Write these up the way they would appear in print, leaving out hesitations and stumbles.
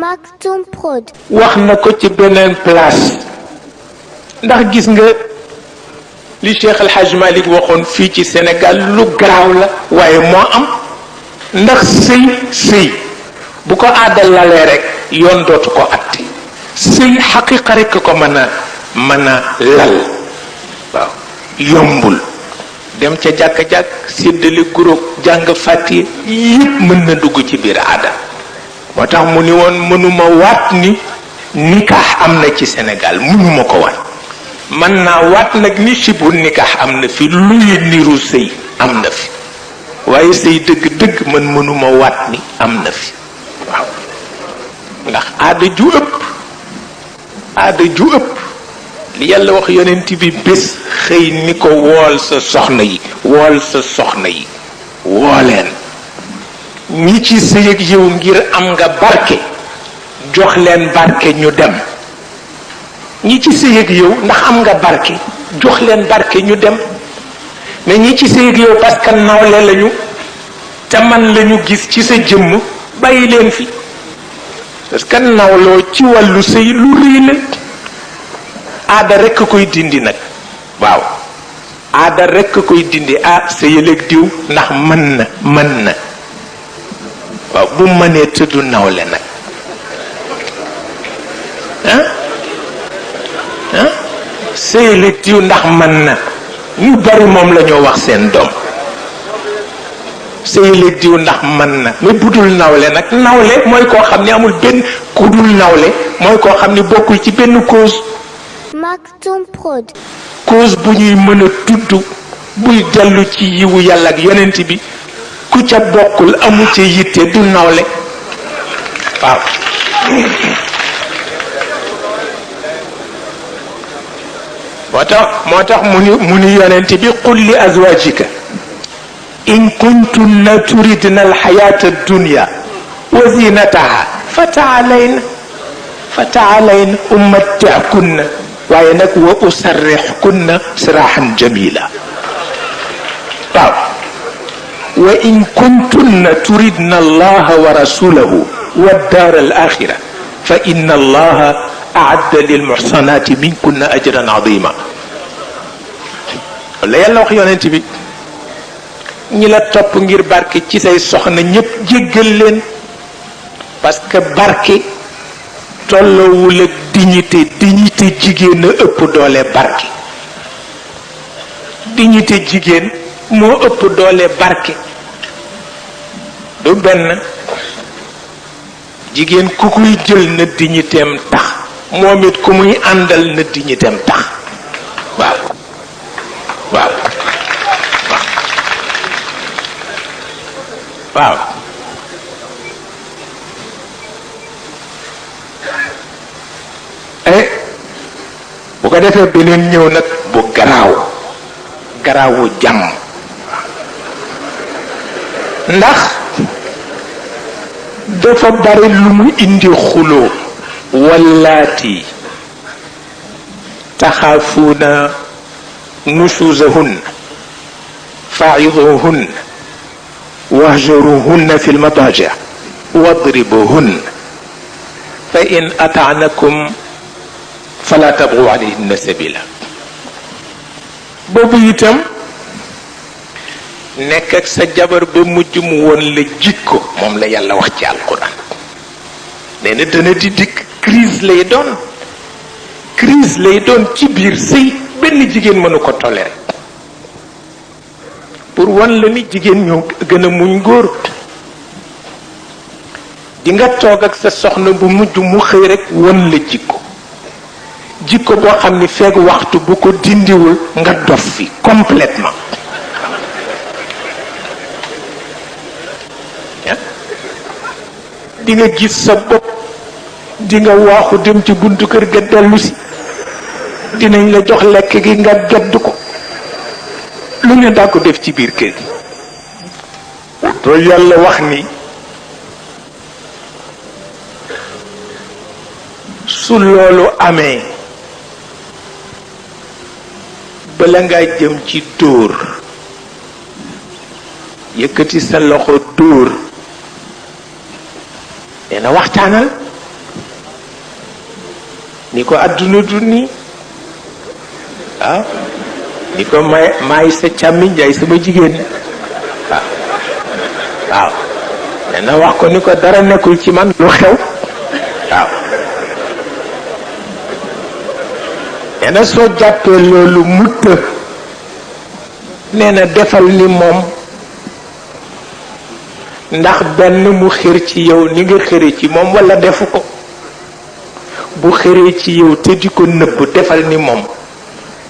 Maktoum Prod. wax na ko ci beneen place ndax gis nga li Cheikh El Hadj Malick waxoon fii ci Sénégal lu garaaw la waaye moo am ndax sëy bu ko aadal lalee rek yoon dootu ko atte sëy xaqiqa rek ko mën a lal waaw yombul dem ca jàkk-jàkk séddale guróog jàng fàtti yépp mën na dugg ci biir aada moo tax mu ni woon mënuma waat ni nikaax am na ci Sénégal mënuma ko waat mën naa waat nag ni sibu nikaax am na fi luy niru sëy am na fi waaye sëy dëgg-dëgg man mënuma waat ni am na fi waaw ndax aada ju ëpp li yàlla wax yonent bi bés xëy ni ko wool sa soxna yi wooleen ñi ci sëy ak yow ngir am nga barke jox leen barke ñu dem ñi ci sëy ak yow ndax am nga barke jox leen barke ñu dem mais ñi ci sëy ak yow parce que nawle lañu te man lañu gis ci sa jëmm bàyyi leen fi parce que nawloo ci wàllu sëy lu rëy la aada rekk koy dindi nag waaw aada rekk koy dindi sëyal ak diw ndax mën na waaw bu mënee tëddu nawle nag sëyal ak diw ndax mën na ñu bari moom la ñoo wax seen doom sëyal ak diw ndax mën na mais budul nawle nag nawle mooy koo xam ne amul benn ku dul nawle mooy koo xam ne bokkul ci benn cause Maktoum Prod. cause bu ñuy mën a tudd buy dellu ci yiwu yàlla ak yonent bi ku ca bokkul amu ca yitte du nawle waaw moo tax mu ni yonent bi qul li azwajika in kuntunna turidna alxayata addunya wa zinataha fataalayna umatti'kunna waaye nag wa usarrihkunna sirahan jamila waaw wa in kuntunna turidna allaha wa rasulahu wa dar al axira fa inna allaha aadda lil muhsanati minkunna ajran azima la yàlla wax yonent bi ñi la topp ngir barke ci say soxna ñépp jéggal leen parce que barke tolloowul ak dignité jigéen a ëpp doole barke dignité jigéen moo ëpp doole barke du benn jigéen ku kuy jël na dignitéem tax moom it ku muy àndal na dignitéem tax waaw bu ko defee beneen ñëw nag bu garaawu jàmm ndax dafa bari lu mu indi xuloo wallaati taxaafuuna nusuuzahunna fa'iduhunna wahjuruhunna fi lmadaaji wadribuhunna fa in ataanakum fala tabghu alayhinna sabila boobu itam nekk ak sa jabar ba mujj mu woon la jikko moom la yàlla wax ci alquran nee na dana di dikk crise lay doon ci biir sëy benn jigéen mënu ko toléré pour wan la ni jigéen ñoo gën a muñ góor di nga toog ak sa soxna bu mujj mu xëy rek wan la jikko boo xam ni feeg waxtu bu ko dindiwul nga dof fi complètement di nga gis sa bopp di nga waaxu dem ci buntu kër ga dellu si dinañ la jox lekk gi nga gedd ko lu ne daa ko def ci biir kër gi to yàlla wax ni su loolu amee bala ngaa jëm ci dóor yëkkati sa loxo dóor nee na waxtaanal ni ko adduna du nii waaw ni ko maay sa càmmiñ jaay sama jigéen waaw waaw nee na wax ko ni ko dara nekkul ci man lu xew waaw nee na soo jàppee loolu mutta nee na defal ni moom ndax benn mu xër ci yow ni nga xëre ci moom walla defu ko bu xëree ci yow te di ko nëbb defal ni moom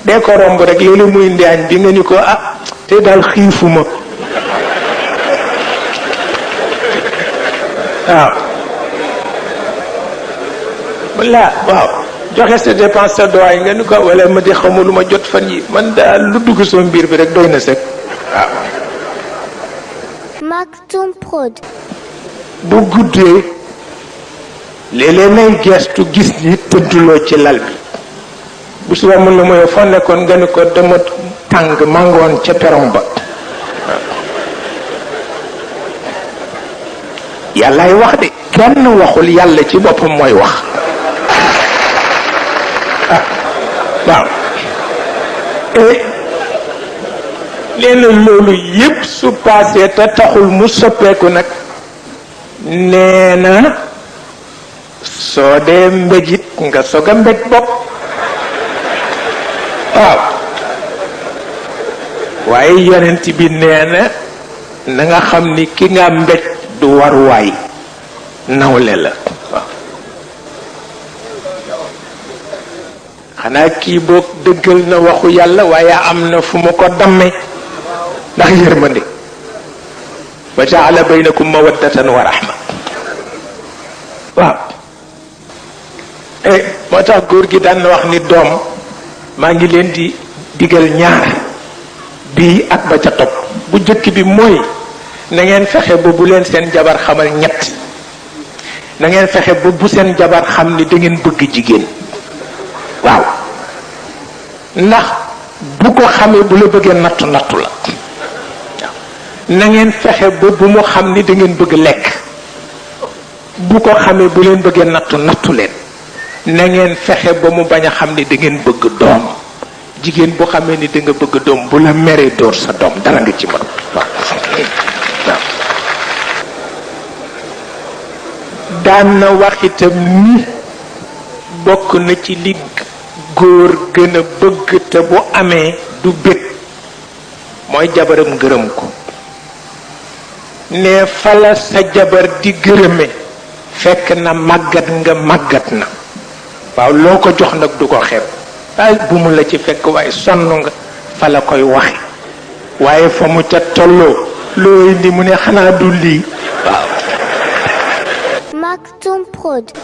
dee ko romb rek léeg-léeg muy indi añ bi nga ni ko ah te daal xiifuma waaw walla waaw joxe sa dépense sa dowaay nga ni ko walla ma di xamul lu ma jot fan yi man daal lu dugg sama mbir bi rek doy na sëkk waaw Maktoum Prod. bu guddee léeg-léeg nay gestu gis ni tëdduloo ci lal bi bu suba mën na mooy foo nekkoon nga ni ko dama tàng màngoon ca peron ba yàllaay wax de kenn waxul yàlla ci boppam mooy wax waaw nee na loolu yépp su paasee te taxul mu soppeeku nag nee na soo dee mbéjit nga soog a mbéj bopp waaw waaye yonent bi nee na nga xam ni ki nga mbéj du waruwaay nawle la waaw xanaa kii boog dëggal na waxu yàlla waaye am na fu mu ko damme ndax yërmande wa jaala baynakum mawaddatan wa rahma waaw moo tax góor gi daan na wax ni doom maa ngi leen di digal ñaar bii ak ba ca topp bu jëkk bi mooy na ngeen fexe ba bu leen seen jabar xamal ñett na ngeen fexe ba bu seen jabar xam ni da ngeen bëgg jigéen waaw ndax bu ko xamee bu la bëggee nattu nattu la na ngeen fexe ba bu mu xam ni da ngeen bëgg lekk bu ko xamee bu leen bëggee nattu nattu leen na ngeen fexe ba mu bañ a xam ni da ngeen bëgg doom jigéen bu xamee ni da nga bëgg doom bu la meree dóor sa doom dara nga ci mën waaw daan na wax itam ni bokk na ci li góor gën a bëgg te bu amee du bég mooy jabaram gërëm ko ne fala sa jabar di gërëme fekk na màggat nga màggat na waaw loo ko jox nag du ko xeeb ay bu mu la ci fekk waaye sonn nga fa la koy waxe waaye fa mu ca tolloo loo indi mu ne xanaa du lii waaw Maktoum Prod.